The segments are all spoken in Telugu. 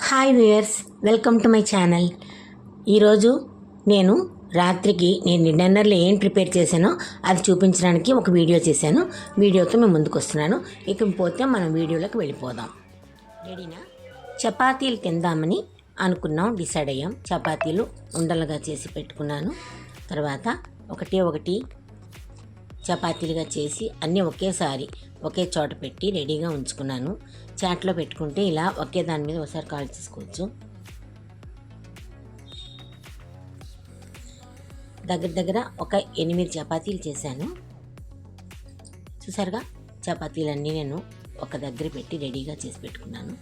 Hi viewers, welcome to my channel. ఈరోజు నేను రాత్రికి డిన్నర్లో ఏం ప్రిపేర్ చేశానో అది చూపించడానికి ఒక వీడియో చేశాను. వీడియోతో మేము ముందుకు వస్తున్నాను. ఇకపోతే మనం వీడియోలోకి వెళ్ళిపోదాం. రెడీనా? చపాతీలు తిందామని అనుకున్నాం, డిసైడ్ అయ్యాం. చపాతీలు ఉండలుగా చేసి పెట్టుకున్నాను. తర్వాత ఒకటి చపాతీలుగా చేసి అన్నీ ఒకేసారి ఒకే చోట పెట్టి రెడీగా ఉంచుకున్నాను. చాట్లో పెట్టుకుంటే ఇలా ఒకే దాని మీద ఒకసారి కాల్ చేసుకోవచ్చు. దగ్గర ఒక 8 చపాతీలు చేశాను. చూసారుగా, చపాతీలన్నీ నేను ఒక దగ్గర పెట్టి రెడీగా చేసి పెట్టుకున్నాను.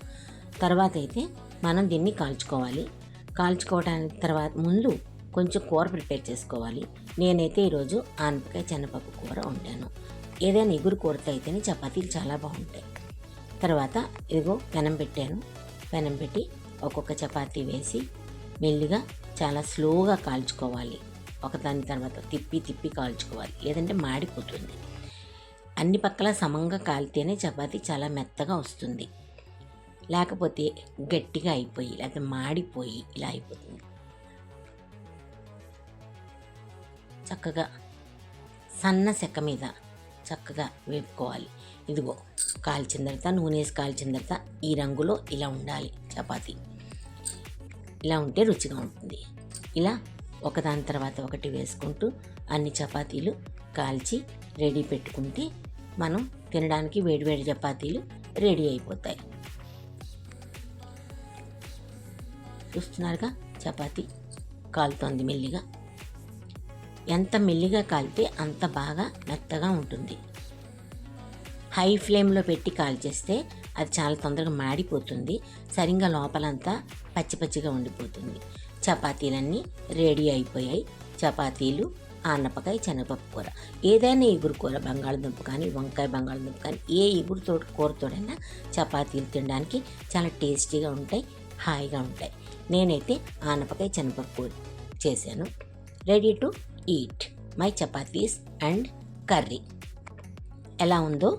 తర్వాత అయితే మనం దీన్ని కాల్చుకోవడానికి తర్వాత ముందు కొంచెం కూర ప్రిపేర్ చేసుకోవాలి. నేనైతే ఈరోజు ఆనపకాయ శనగపప్పు కూర వండాను. ఏదైనా ఎగురు కూరతో అయితేనే చపాతీలు చాలా బాగుంటాయి. తర్వాత ఇదిగో పెనం పెట్టాను. పెనం పెట్టి ఒక్కొక్క చపాతీ వేసి మెల్లిగా చాలా స్లోగా కాల్చుకోవాలి. ఒకదాని తర్వాత తిప్పి కాల్చుకోవాలి, లేదంటే మాడిపోతుంది. అన్ని పక్కల సమంగా కాలితేనే చపాతీ చాలా మెత్తగా వస్తుంది. లేకపోతే గట్టిగా అయిపోయి లేకపోతే మాడిపోయి ఇలా అయిపోతుంది. చక్కగా సన్న సెక్క మీద చక్కగా వేపుకోవాలి. ఇదిగో కాల్చిన తర్వాత నూనె వేసి కాల్చిన తర్వాత ఈ రంగులో ఇలా ఉండాలి చపాతీ. ఇలా ఉంటే రుచిగా ఉంటుంది. ఇలా ఒకదాని తర్వాత ఒకటి వేసుకుంటూ అన్ని చపాతీలు కాల్చి రెడీ పెట్టుకుంటే మనం తినడానికి వేడివేడి చపాతీలు రెడీ అయిపోతాయి. చూస్తున్నారుగా, చపాతీ కాలుతోంది మెల్లిగా. ఎంత మెల్లిగా కాలితే అంత బాగా మెత్తగా ఉంటుంది. హై ఫ్లేమ్లో పెట్టి కాల్చేస్తే అది చాలా తొందరగా మాడిపోతుంది. సరిగ్గా లోపలంతా పచ్చిగా ఉండిపోతుంది. చపాతీలన్నీ రెడీ అయిపోయాయి. చపాతీలు, ఆనపకాయ శనగపప్పు కూర, ఏదైనా ఎగురు కూర, బంగాళదుంప కానీ వంకాయ బంగాళదుంప కానీ ఏ ఎగురుతో కూరతోడైనా చపాతీలు తినడానికి చాలా టేస్టీగా ఉంటాయి, హాయిగా ఉంటాయి. నేనైతే ఆనపకాయ శనగపప్పు కూర చేశాను. Ready to eat my chapatis and curry. ఎలా ఉందో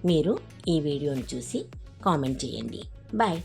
మీరు ఈ వీడియోని చూసి కామెంట్ చేయండి. బాయ్.